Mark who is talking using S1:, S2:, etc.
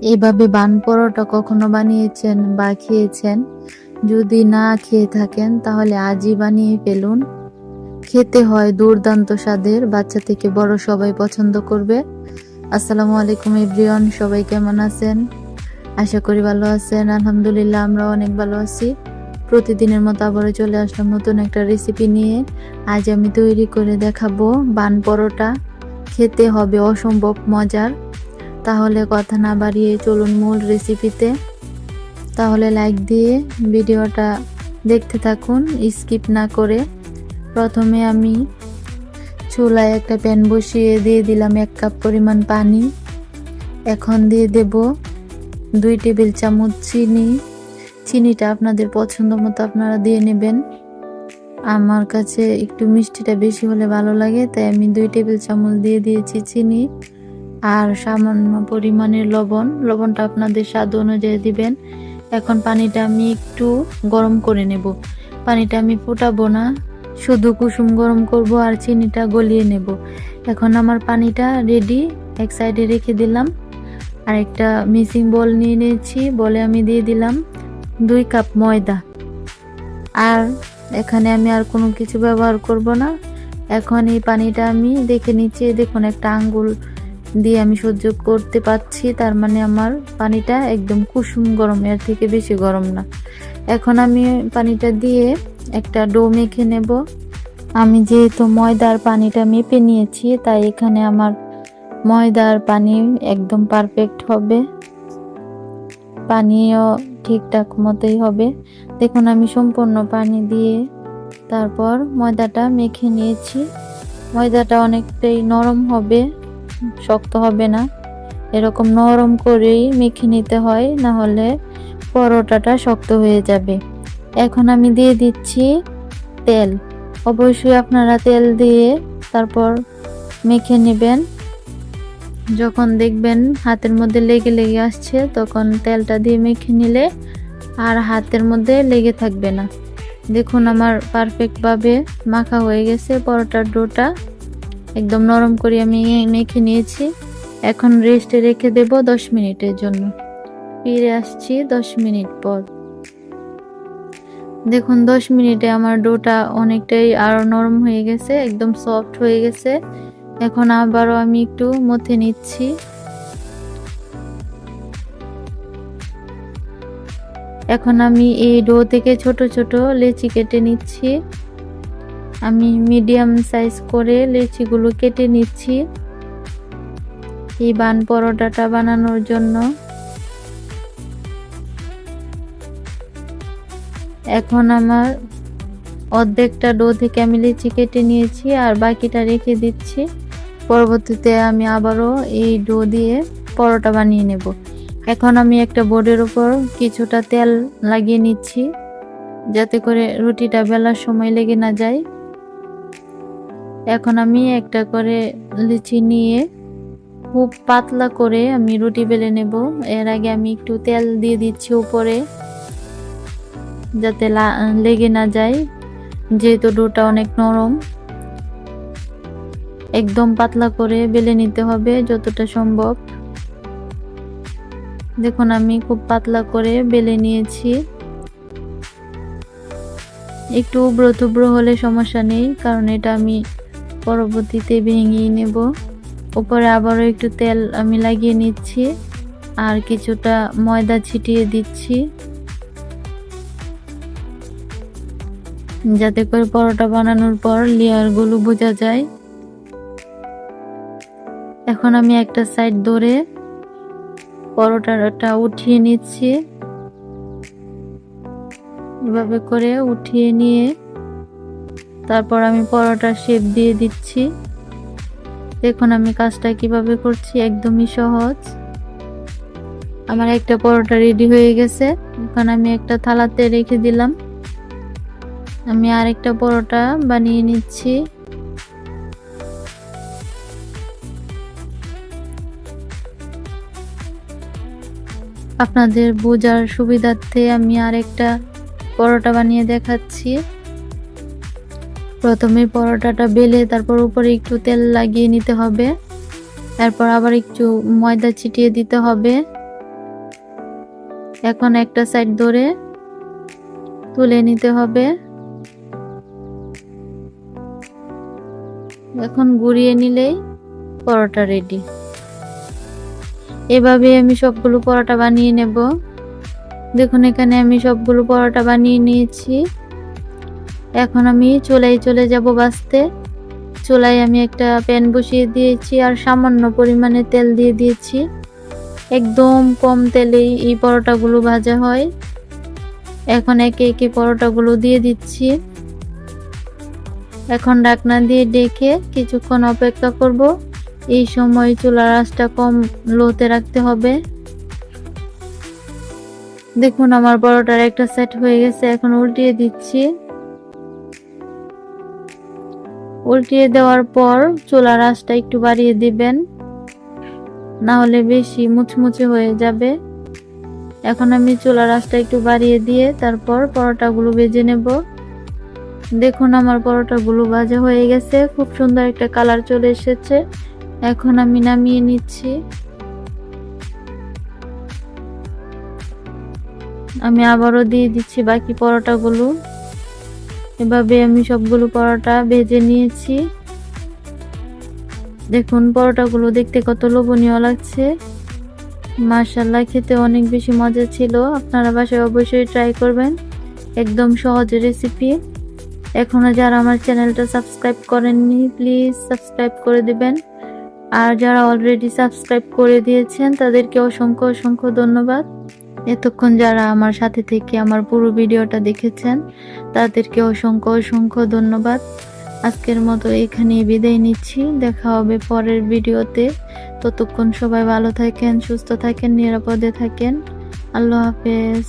S1: এভাবে বান পরোটা কখনো বানিয়েছেন বা খেয়েছেন? যদি না খেয়ে থাকেন তাহলে আজই বানিয়ে ফেলুন। খেতে হয় দুর্দান্ত স্বাদের, বাচ্চা থেকে বড় সবাই পছন্দ করবে। আসসালামু আলাইকুম এভরিওয়ান, সবাই কেমন আছেন? আশা করি ভালো আছেন। আলহামদুলিল্লাহ, আমরা অনেক ভালো আছি। প্রতিদিনের মতো আবারও চলে আসলাম নতুন একটা রেসিপি নিয়ে। আজ আমি তৈরি করে দেখাবো বান পরোটা। খেতে হবে অসম্ভব মজার। তাহলে কথা না বাড়িয়ে চলুন মূল রেসিপিতে। তাহলে লাইক দিয়ে ভিডিওটা দেখতে থাকুন, স্কিপ না করে। প্রথমে আমি চুলায় একটা প্যান বসিয়ে দিয়ে দিলাম 1 কাপ পরিমাণ পানি। এখন দিয়ে দেব 2 টেবিল চামচ চিনি। চিনিটা আপনাদের পছন্দ মতো আপনারা দিয়ে নেবেন। আমার কাছে একটু মিষ্টিটা বেশি হলে ভালো লাগে, তাই আমি 2 টেবিল চামচ দিয়ে দিয়েছি চিনি। আর সামান্য পরিমাণের লবণটা আপনাদের স্বাদ অনুযায়ী দিবেন। এখন পানিটা আমি একটু গরম করে নেব। পানিটা আমি ফোটাবো না, শুধু কুসুম গরম করব আর চিনিটা গলিয়ে নেব। এখন আমার পানিটা রেডি, এক সাইডে রেখে দিলাম। আর একটা মিক্সিং বোল নিয়ে নিয়েছি, বলে আমি দিয়ে দিলাম 2 কাপ ময়দা। আর এখানে আমি আর কোনো কিছু ব্যবহার করব না। এখন এই পানিটা আমি দেখে নিচ্ছি, দেখুন একটা আঙ্গুল দিয়ে আমি সহ্য করতে পারছি, তার মানে আমার পানিটা একদম কুসুম গরম, এর থেকে বেশি গরম না। এখন আমি পানিটা দিয়ে একটা ডো মেখে নেব। আমি যেহেতু ময়দার পানিটা মেপে নিয়েছি, তাই এখানে আমার ময়দার পানি একদম পারফেক্ট হবে, পানিও ঠিকঠাক মতোই হবে। দেখুন আমি সম্পূর্ণ পানি দিয়ে তারপর ময়দাটা মেখে নিয়েছি। ময়দাটা অনেকটাই নরম হবে, শক্ত হবে না। এরকম নরম করেই মেখে নিতে হয়, না হলে পরোটাটা শক্ত হয়ে যাবে। এখন আমি দিয়ে দিচ্ছি তেল। অবশ্যই আপনারা তেল দিয়ে তারপর মেখে নেবেন। যখন দেখবেন হাতের মধ্যে লেগে লেগে আসছে, তখন তেলটা দিয়ে মেখে নিলে আর হাতের মধ্যে লেগে থাকবে না। দেখুন আমার পারফেক্টভাবে মাখা হয়ে গেছে। পরোটার ডোটা একদম নরম করে আমি মেখে নিয়েছি। এখন রেস্টে রেখে দেব 10 মিনিটের জন্য। ফিরে আসছি 10 মিনিট পর। দেখুন 10 মিনিটে আমার ডোটা অনেকটাই আরো নরম হয়ে গেছে, একদম সফট হয়ে গেছে। এখন আবারও আমি একটু মথে নিচ্ছি। এখন আমি এই ডো থেকে ছোট ছোট লেচি কেটে নিচ্ছি। আমি মিডিয়াম সাইজ করে লেচিগুলো কেটে নিচ্ছি এই বান পরোটাটা বানানোর জন্য। এখন আমার অর্ধেকটা ডো থেকে আমি লেচি কেটে নিয়েছি, আর বাকিটা রেখে দিচ্ছি। পরবর্তীতে আমি আবারও এই ডো দিয়ে পরোটা বানিয়ে নেব। এখন আমি একটা বোর্ডের উপর কিছুটা তেল লাগিয়ে নিচ্ছি, যাতে করে রুটিটা বেলার সময় লেগে না যায়। এখন আমি একটা করে লিচি নিয়ে খুব পাতলা করে আমি রুটি বেলে নেব। এর আগে আমি একটু তেল দিয়ে দিচ্ছি উপরে, যাতে লেগে না যায়, যেহেতু ডোটা অনেক নরম। একদম পাতলা করে বেলে নিতে হবে যতটা সম্ভব। দেখুন আমি খুব পাতলা করে বেলে নিয়েছি। একটু উবড়ো থুবড়ো হলে সমস্যা নেই, কারণ এটা আমি পরবর্তীতে ভেঙে নেব। উপরে আবারও একটু তেল আমি লাগিয়ে নিচ্ছি, আর কিছুটা ময়দা ছিটিয়ে দিচ্ছি, যাতে করে পরোটা বানানোর পর লেয়ারগুলো বোঝা যায়। এখন আমি একটা সাইড ধরে পরোটাটা উঠিয়ে নিচ্ছি। এভাবে করে উঠিয়ে নিয়ে তারপর আমি পরোটার শেপ দিয়ে দিচ্ছি। দেখুন আমি কাজটা কিভাবে করছি, একদমই সহজ। আমার একটা পরোটা রেডি হয়ে গেছে। এখন আমি একটা থালাতে রেখে দিলাম। আমি আরেকটা পরোটা বানিয়ে নিচ্ছি। আপনাদের বোঝার সুবিধার্থে আমি আরেকটা পরোটা বানিয়ে দেখাচ্ছি। প্রথমে পরোটাটা বেলে তারপর উপরে একটু তেল লাগিয়ে নিতে হবে, তারপর আবার একটু ময়দা ছিটিয়ে দিতে হবে। এখন একটা সাইড ধরে তুলে নিতে হবে। এখন ঘুরিয়ে নিলেই পরোটা রেডি। এভাবে আমি সবগুলো পরোটা বানিয়ে নেব। দেখুন এখানে আমি সবগুলো পরোটা বানিয়ে নিয়েছি। এখন আমি চুলায় চলে যাব ভাজতে। চুলায় আমি একটা প্যান বসিয়ে দিয়েছি আর সামান্য পরিমাণে তেল দিয়ে দিয়েছি। একদম কম তেলেই এই পরোটাগুলো ভাজা হয়। এখন একে একে পরোটাগুলো দিয়ে দিচ্ছি। এখন ঢাকনা দিয়ে ঢেকে কিছুক্ষণ অপেক্ষা করব। এই সময় চুলার আঁচটা কম লোতে রাখতে হবে। দেখুন আমার পরোটার একটা সেট হয়ে গেছে। এখন উল্টিয়ে দিচ্ছি। উল্টিয়ে দেওয়ার পর চুলার আঁচটা একটু বাড়িয়ে দিবেন, না হলে বেশি মুচমুচে হয়ে যাবে। এখন আমি চুলার আঁচটা একটু বাড়িয়ে দিয়ে তারপর পরোটাগুলো ভেজে নেব। দেখুন আমার পরোটাগুলো ভাজা হয়ে গেছে, খুব সুন্দর একটা কালার চলে এসেছে। এখন আমি নামিয়ে নিচ্ছি। আমি আবারও দিয়ে দিচ্ছি বাকি পরোটাগুলো। এভাবে আমি সবগুলো পরোটা ভেজে নিয়েছি। দেখুন পরোটাগুলো দেখতে কত লোভনীয় লাগছে। মাশাআল্লাহ, খেতে অনেক বেশি মজা ছিল। আপনারা বাসায় অবশ্যই ট্রাই করবেন, একদম সহজ রেসিপি। এখনো যারা আমার চ্যানেলটা সাবস্ক্রাইব করেননি প্লিজ সাবস্ক্রাইব করে দিবেন। আর যারা অলরেডি সাবস্ক্রাইব করে দিয়েছেন তাদেরকে অসংখ্য অসংখ্য ধন্যবাদ। এতক্ষণ যারা আমার সাথে থেকে আমার পুরো ভিডিওটা দেখেছেন তাদেরকে অসংখ্য অসংখ্য ধন্যবাদ। আজকের মতো এখানেই বিদায় নিচ্ছি। দেখা হবে পরের ভিডিওতে। ততক্ষণ সবাই ভালো থাকেন, সুস্থ থাকেন, নিরাপদে থাকেন। আল্লাহ হাফেজ।